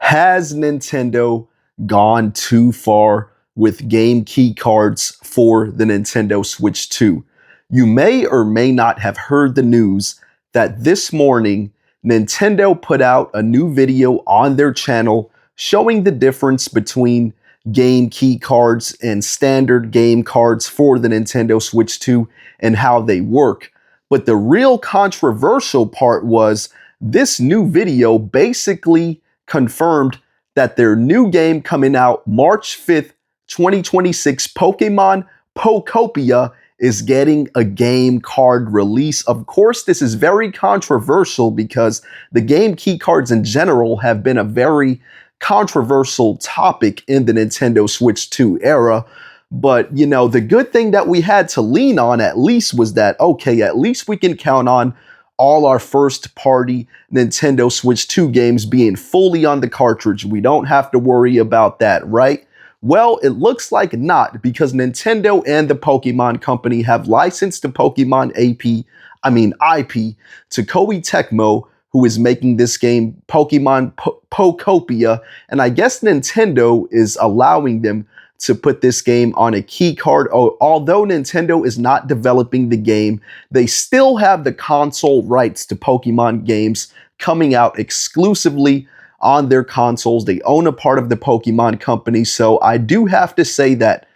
Has Nintendo gone too far with game key cards for the Nintendo Switch 2? You may or may not have heard the news that this morning Nintendo put out a new video on their channel showing the difference between game key cards and standard game cards for the Nintendo Switch 2 and how they work. But the real controversial part was this new video basically confirmed that their new game coming out March 5th, 2026, Pokemon Pokopia, is getting a game card release. Of course, this is very controversial because the game key cards in general have been a very controversial topic in the Nintendo Switch 2 era. But, you know, the good thing that we had to lean on at least was that, okay, at least we can count on all our first party Nintendo Switch 2 games being fully on the cartridge. We don't have to worry about that, right? Well, it looks like not, because Nintendo and the Pokemon Company have licensed the Pokemon IP to Koei Tecmo, who is making this game Pokemon Pokopia, and I guess Nintendo is allowing them to put this game on a key card. Although Nintendo is not developing the game, they still have the console rights to Pokemon games coming out exclusively on their consoles. They own a part of the Pokemon Company, so I do have to say that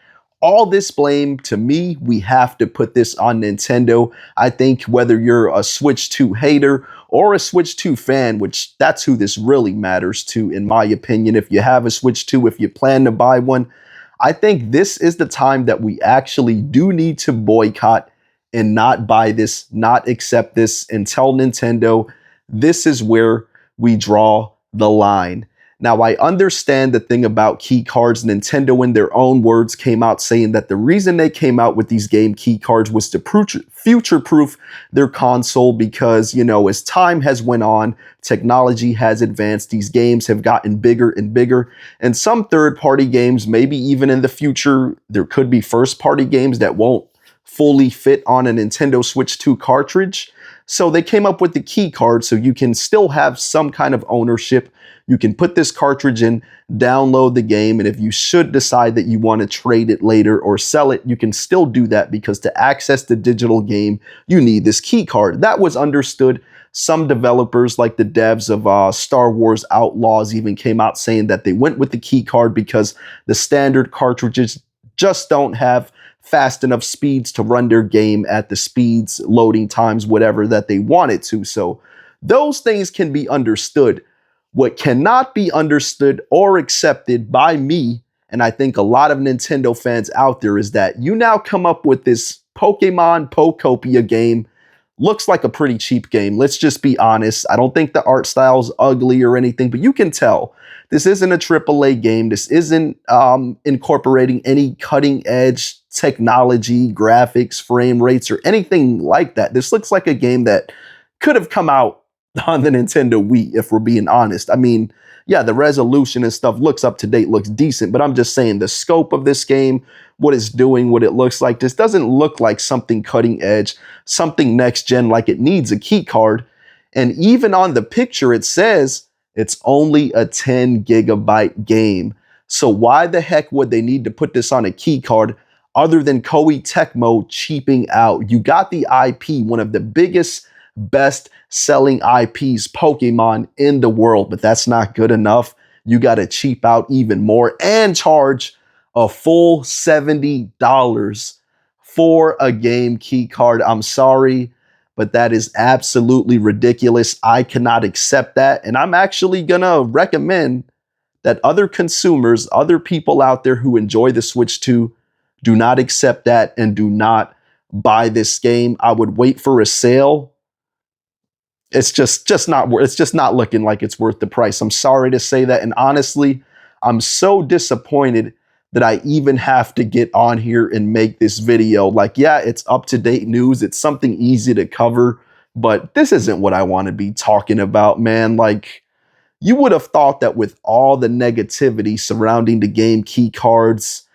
all this blame, to me, we have to put this on Nintendo. I think whether you're a Switch 2 hater or a Switch 2 fan, which that's who this really matters to, in my opinion. If you have a Switch 2, if you plan to buy one, I think this is the time that we actually do need to boycott and not buy this, not accept this, and tell Nintendo this is where we draw the line. Now, I understand the thing about key cards. Nintendo, in their own words, came out saying that the reason they came out with these game key cards was to future-proof their console because, you know, as time has went on, technology has advanced, these games have gotten bigger and bigger, and some third-party games, maybe even in the future, there could be first-party games that won't fully fit on a Nintendo Switch 2 cartridge. So they came up with the key card so you can still have some kind of ownership. You can put this cartridge in, download the game, and if you should decide that you want to trade it later or sell it, you can still do that because to access the digital game, you need this key card. That was understood. Some developers, like the devs of Star Wars Outlaws, even came out saying that they went with the key card because the standard cartridges just don't have fast enough speeds to run their game at the speeds, loading times, whatever that they want it to. So those things can be understood. What cannot be understood or accepted by me, and I think a lot of Nintendo fans out there, is that you now come up with this Pokemon Pokopia game. Looks like a pretty cheap game. Let's just be honest. I don't think the art style is ugly or anything, but you can tell this isn't a AAA game. This isn't incorporating any cutting edge technology, graphics, frame rates, or anything like that. This looks like a game that could have come out on the Nintendo Wii, if we're being honest. I mean, yeah, the resolution and stuff looks up to date, looks decent, but I'm just saying the scope of this game, what it's doing, what it looks like, this doesn't look like something cutting edge, something next gen, like it needs a key card. And even on the picture, it says it's only a 10 gigabyte game. So why the heck would they need to put this on a key card other than Koei Tecmo cheaping out? You got the IP, one of the biggest, best selling IPs, Pokemon, in the world, but that's not good enough. You got to cheap out even more and charge a full $70 for a game key card. I'm sorry, but that is absolutely ridiculous. I cannot accept that. And I'm actually gonna recommend that other consumers, other people out there who enjoy the Switch 2, do not accept that and do not buy this game. I would wait for a sale. It's just not looking like it's worth the price. I'm sorry to say that. And honestly, I'm so disappointed that I even have to get on here and make this video. Like, yeah, it's up-to-date news. It's something easy to cover, but this isn't what I want to be talking about, man. Like, you would have thought that with all the negativity surrounding the game key cards,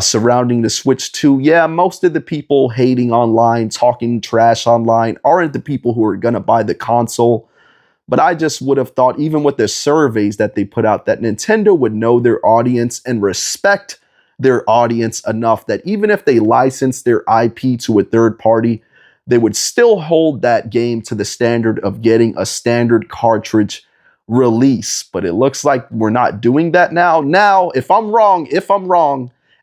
surrounding the Switch 2, yeah, most of the people hating online, talking trash online, aren't the people who are going to buy the console. But I just would have thought, even with the surveys that they put out, that Nintendo would know their audience and respect their audience enough that even if they license their IP to a third party, they would still hold that game to the standard of getting a standard cartridge release. But it looks like we're not doing that now. Now, if I'm wrong,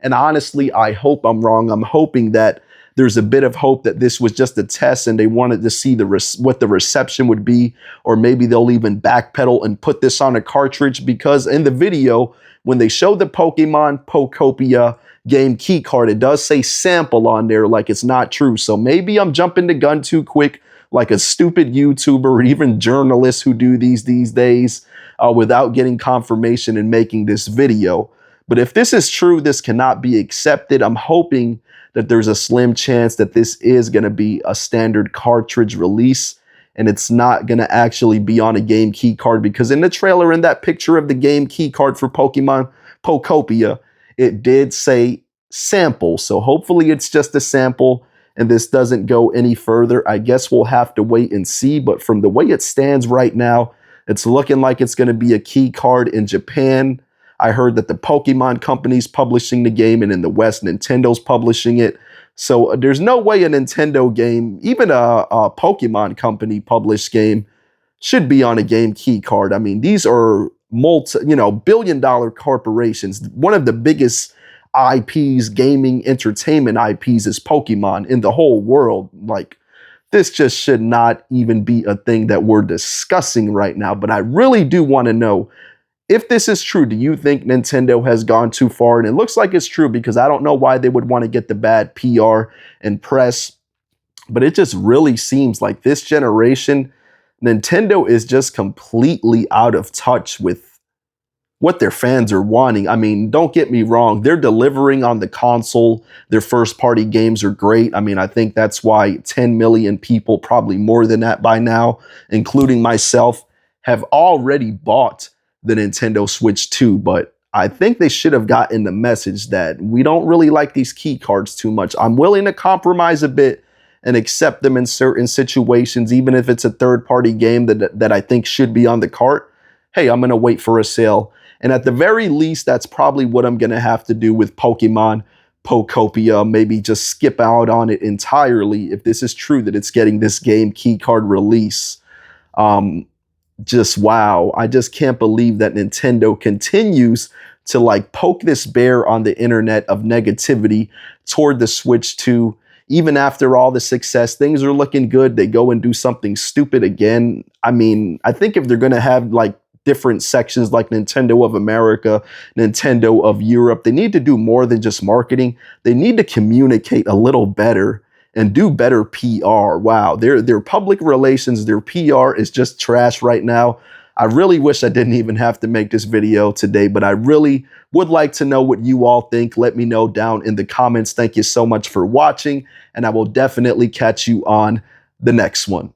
and honestly, I hope I'm wrong. I'm hoping that there's a bit of hope that this was just a test and they wanted to see what the reception would be, or maybe they'll even backpedal and put this on a cartridge, because in the video, when they showed the Pokemon Pokopia game key card, it does say sample on there like it's not true. So maybe I'm jumping the gun too quick, like a stupid YouTuber or even journalists who do these days without getting confirmation and making this video. But if this is true, this cannot be accepted. I'm hoping that there's a slim chance that this is going to be a standard cartridge release and it's not going to actually be on a game key card, because in the trailer, in that picture of the game key card for Pokemon Pokopia, it did say sample. So hopefully it's just a sample and this doesn't go any further. I guess we'll have to wait and see. But from the way it stands right now, it's looking like it's going to be a key card in Japan. I heard that the Pokemon company's publishing the game, and in the West, Nintendo's publishing it. So there's no way a Nintendo game, even a Pokemon company published game, should be on a game key card. I mean, these are billion-dollar corporations. One of the biggest IPs, gaming entertainment IPs, is Pokemon in the whole world. Like, this just should not even be a thing that we're discussing right now. But I really do want to know, if this is true, do you think Nintendo has gone too far? And it looks like it's true, because I don't know why they would want to get the bad PR and press. But it just really seems like this generation, Nintendo is just completely out of touch with what their fans are wanting. I mean, don't get me wrong, they're delivering on the console. Their first party games are great. I mean, I think that's why 10 million people, probably more than that by now, including myself, have already bought the Nintendo Switch 2. But I think they should have gotten the message that we don't really like these key cards too much. I'm willing to compromise a bit and accept them in certain situations, even if it's a third-party game that I think should be on the cart. Hey, I'm going to wait for a sale. And at the very least, that's probably what I'm going to have to do with Pokemon Pokopia. Maybe just skip out on it entirely if this is true that it's getting this game key card release. Just wow. I just can't believe that Nintendo continues to like poke this bear on the internet of negativity toward the Switch 2. Even after all the success, things are looking good. They go and do something stupid again. I mean, I think if they're going to have like different sections like Nintendo of America, Nintendo of Europe, they need to do more than just marketing. They need to communicate a little better and do better PR. Wow, their public relations, their PR is just trash right now. I really wish I didn't even have to make this video today, but I really would like to know what you all think. Let me know down in the comments. Thank you so much for watching, and I will definitely catch you on the next one.